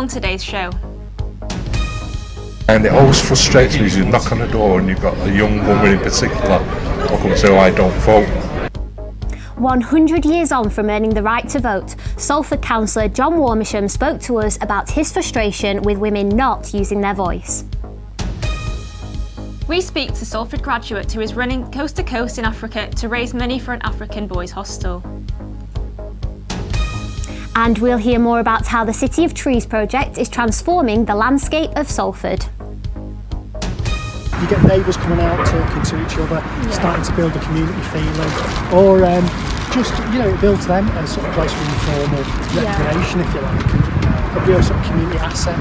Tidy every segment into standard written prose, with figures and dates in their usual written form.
on today's show. And it always frustrates me as you knock on a door and you've got a young woman in particular talking to I don't vote. 100 years on from earning the right to vote, Salford councillor John Warmisham spoke to us about his frustration with women not using their voice. We speak to Salford graduate who is running coast to coast in Africa to raise money for an African boys' hostel. And we'll hear more about how the City of Trees project is transforming the landscape of Salford. You get neighbours coming out talking to each other, starting to build a community feeling, or just, it builds them a sort of place for informal recreation, if you like, a real sort of community asset.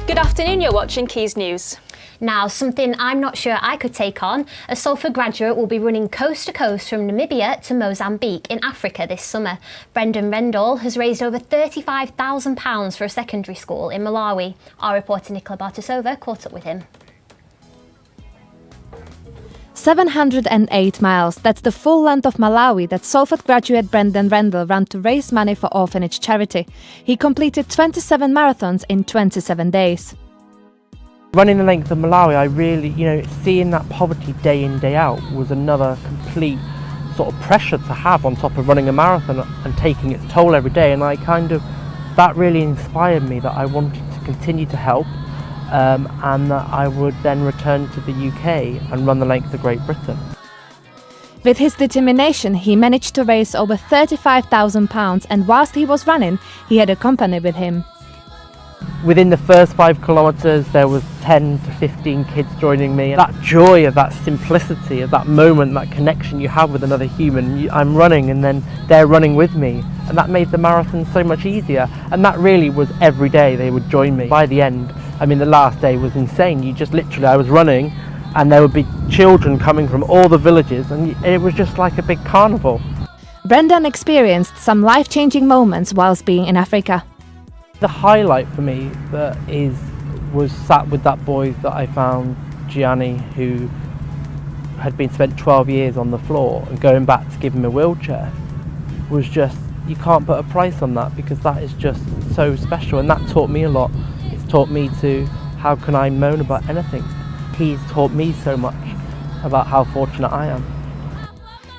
Good afternoon, you're watching Quays News. Now, something I'm not sure I could take on, a Salford graduate will be running coast to coast from Namibia to Mozambique in Africa this summer. Brendan Rendall has raised over £35,000 for a secondary school in Malawi. Our reporter Nicola Bartasova caught up with him. 708 miles, that's the full length of Malawi that Salford graduate Brendan Rendall ran to raise money for orphanage charity. He completed 27 marathons in 27 days. Running the length of Malawi, I really, seeing that poverty day in, day out was another complete sort of pressure to have on top of running a marathon and taking its toll every day. And that really inspired me that I wanted to continue to help and that I would then return to the UK and run the length of Great Britain. With his determination, he managed to raise over £35,000, and whilst he was running, he had a company with him. Within the first 5 kilometres there was 10 to 15 kids joining me. That joy of that simplicity, of that moment, that connection you have with another human. I'm running and then they're running with me, and that made the marathon so much easier. And that really was every day they would join me. By the end, the last day was insane. I was running and there would be children coming from all the villages, and it was just like a big carnival. Brendan experienced some life-changing moments whilst being in Africa. The highlight for me was sat with that boy that I found, Gianni, who had been spent 12 years on the floor, and going back to give him a wheelchair was just, you can't put a price on that, because that is just so special, and that taught me a lot. It's taught me to, how can I moan about anything? He's taught me so much about how fortunate I am.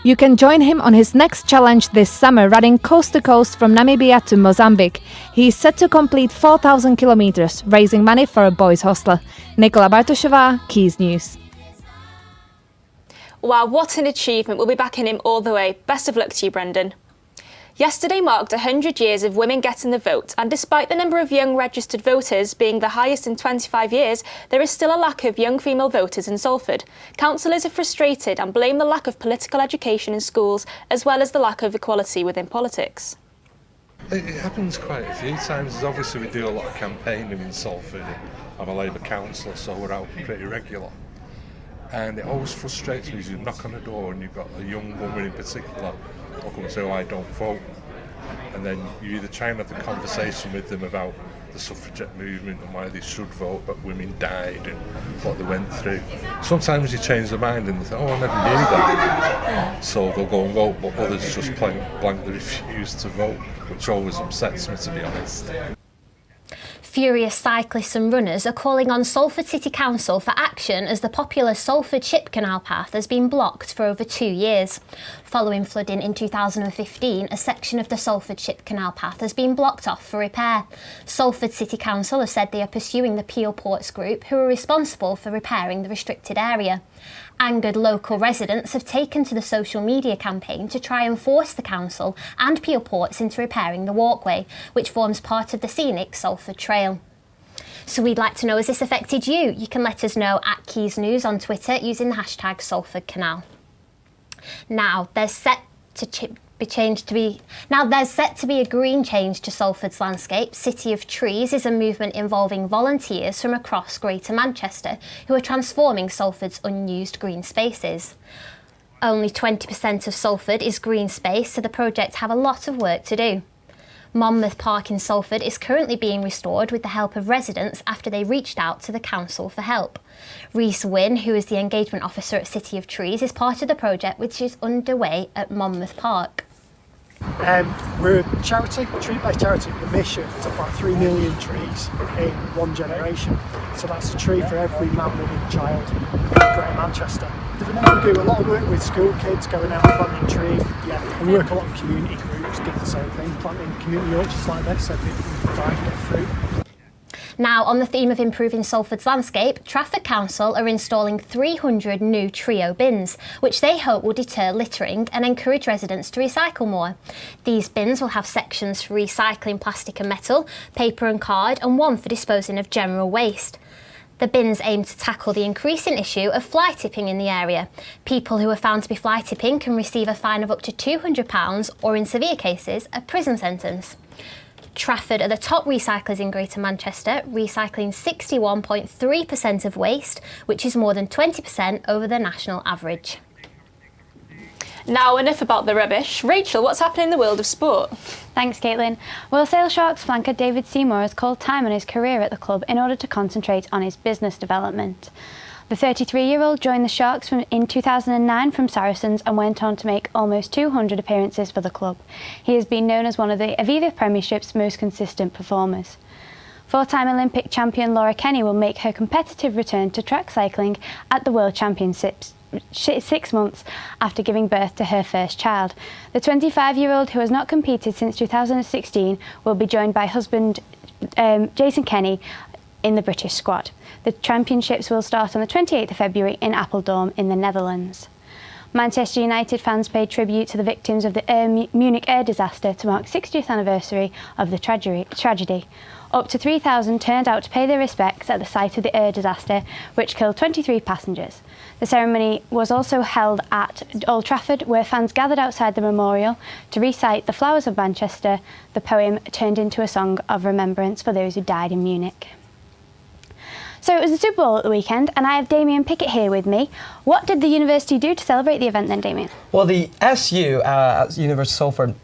You can join him on his next challenge this summer, running coast to coast from Namibia to Mozambique. He is set to complete 4,000 kilometres, raising money for a boys' hostel. Nicola Bartasova, Quays News. Wow, what an achievement. We'll be backing him all the way. Best of luck to you, Brendan. Yesterday marked 100 years of women getting the vote, and despite the number of young registered voters being the highest in 25 years, there is still a lack of young female voters in Salford. Councillors are frustrated and blame the lack of political education in schools, as well as the lack of equality within politics. It happens quite a few times. Obviously we do a lot of campaigning in Salford. I'm a Labour councillor, so we're out pretty regular. And it always frustrates me as you knock on a door and you've got a young woman in particular talking to I don't vote. And then you either try and have the conversation with them about the suffragette movement and why they should vote, but women died and what they went through. Sometimes you change their mind and they think, oh, I never knew that. So they'll go and vote, but others just blankly refuse to vote, which always upsets me, to be honest. Furious cyclists and runners are calling on Salford City Council for action as the popular Salford Ship Canal path has been blocked for over 2 years. Following flooding in 2015, a section of the Salford Ship Canal path has been blocked off for repair. Salford City Council have said they are pursuing the Peel Ports Group, who are responsible for repairing the restricted area. Angered local residents have taken to the social media campaign to try and force the council and Peel Ports into repairing the walkway, which forms part of the scenic Salford Trail. So we'd like to know, has this affected you? You can let us know at Quays News on Twitter using the hashtag Salford Canal. Now, there's set to be a green change to Salford's landscape. City of Trees is a movement involving volunteers from across Greater Manchester who are transforming Salford's unused green spaces. Only 20% of Salford is green space, so the project have a lot of work to do. Monmouth Park in Salford is currently being restored with the help of residents after they reached out to the council for help. Reese Wynne, who is the engagement officer at City of Trees, is part of the project which is underway at Monmouth Park. We're a charity, a tree-based charity with a mission to plant 3 million trees in one generation. So that's a tree for every man, woman, child in Greater Manchester. We do a lot of work with school kids, going out and planting trees. And we work a lot with community groups, doing the same thing, planting community orchards like this so people can try and get fruit. Now, on the theme of improving Salford's landscape, Trafford Council are installing 300 new trio bins, which they hope will deter littering and encourage residents to recycle more. These bins will have sections for recycling plastic and metal, paper and card, and one for disposing of general waste. The bins aim to tackle the increasing issue of fly tipping in the area. People who are found to be fly tipping can receive a fine of up to £200 or, in severe cases, a prison sentence. Trafford are the top recyclers in Greater Manchester, recycling 61.3% of waste, which is more than 20% over the national average. Now, enough about the rubbish. Rachel, what's happening in the world of sport? Thanks, Caitlin. Well, Sale Sharks flanker David Seymour has called time on his career at the club in order to concentrate on his business development. The 33-year-old joined the Sharks in 2009 from Saracens and went on to make almost 200 appearances for the club. He has been known as one of the Aviva Premiership's most consistent performers. Four-time Olympic champion Laura Kenny will make her competitive return to track cycling at the World Championships 6 months after giving birth to her first child. The 25-year-old, who has not competed since 2016, will be joined by husband Jason Kenny in the British squad. The championships will start on the 28th of February in Apeldoorn in the Netherlands. Manchester United fans paid tribute to the victims of the Munich air disaster to mark 60th anniversary of the tragedy. Up to 3,000 turned out to pay their respects at the site of the air disaster, which killed 23 passengers. The ceremony was also held at Old Trafford, where fans gathered outside the memorial to recite The Flowers of Manchester, the poem turned into a song of remembrance for those who died in Munich. So it was the Super Bowl at the weekend, and I have Damien Pickett here with me. What did the university do to celebrate the event then, Damien? Well, the SU at University of Salford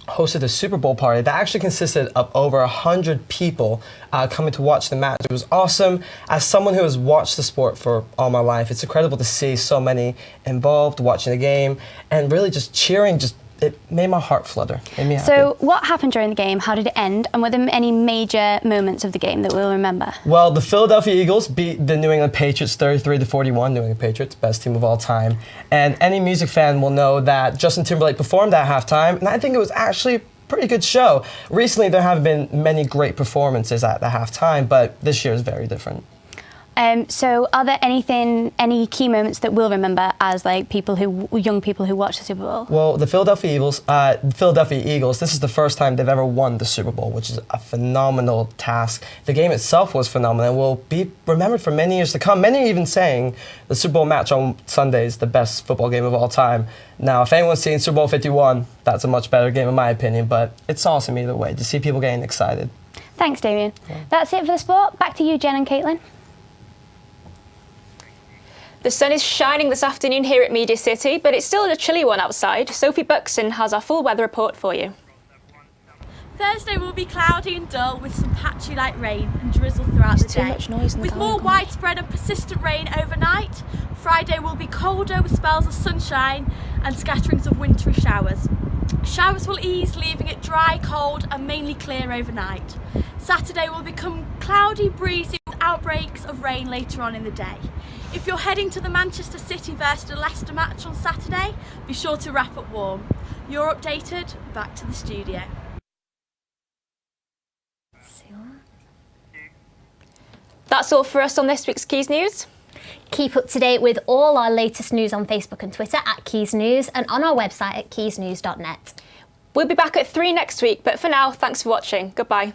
hosted a Super Bowl party that actually consisted of over 100 people coming to watch the match. It was awesome. As someone who has watched the sport for all my life, it's incredible to see so many involved watching the game and really just cheering. It made my heart flutter. Made me happy. So what happened during the game? How did it end? And were there any major moments of the game that we'll remember? Well, the Philadelphia Eagles beat the New England Patriots 33-41. New England Patriots, best team of all time. And any music fan will know that Justin Timberlake performed at halftime, and I think it was actually a pretty good show. Recently, there haven't been many great performances at the halftime, but this year is very different. So are there any key moments that we'll remember as like young people who watch the Super Bowl? Well, the Philadelphia Eagles, this is the first time they've ever won the Super Bowl, which is a phenomenal task. The game itself was phenomenal and will be remembered for many years to come. Many even saying the Super Bowl match on Sunday is the best football game of all time. Now, if anyone's seen Super Bowl 51, that's a much better game in my opinion, but it's awesome either way to see people getting excited. Thanks, Damien. Yeah. That's it for the sport. Back to you, Jen and Caitlin. The sun is shining this afternoon here at Media City, but it's still a chilly one outside. Sophie Buxton has our full weather report for you. Thursday will be cloudy and dull with some patchy light rain and drizzle throughout the day. Much noise in the with more widespread and persistent rain overnight. Friday will be colder with spells of sunshine and scatterings of wintry showers. Showers will ease, leaving it dry, cold and mainly clear overnight. Saturday will become cloudy, breezy with outbreaks of rain later on in the day. If you're heading to the Manchester City versus Leicester match on Saturday, be sure to wrap up warm. You're updated, back to the studio. That's all for us on this week's Quays News. Keep up to date with all our latest news on Facebook and Twitter at Quays News and on our website at quaysnews.net. We'll be back at 3 next week, but for now, thanks for watching. Goodbye.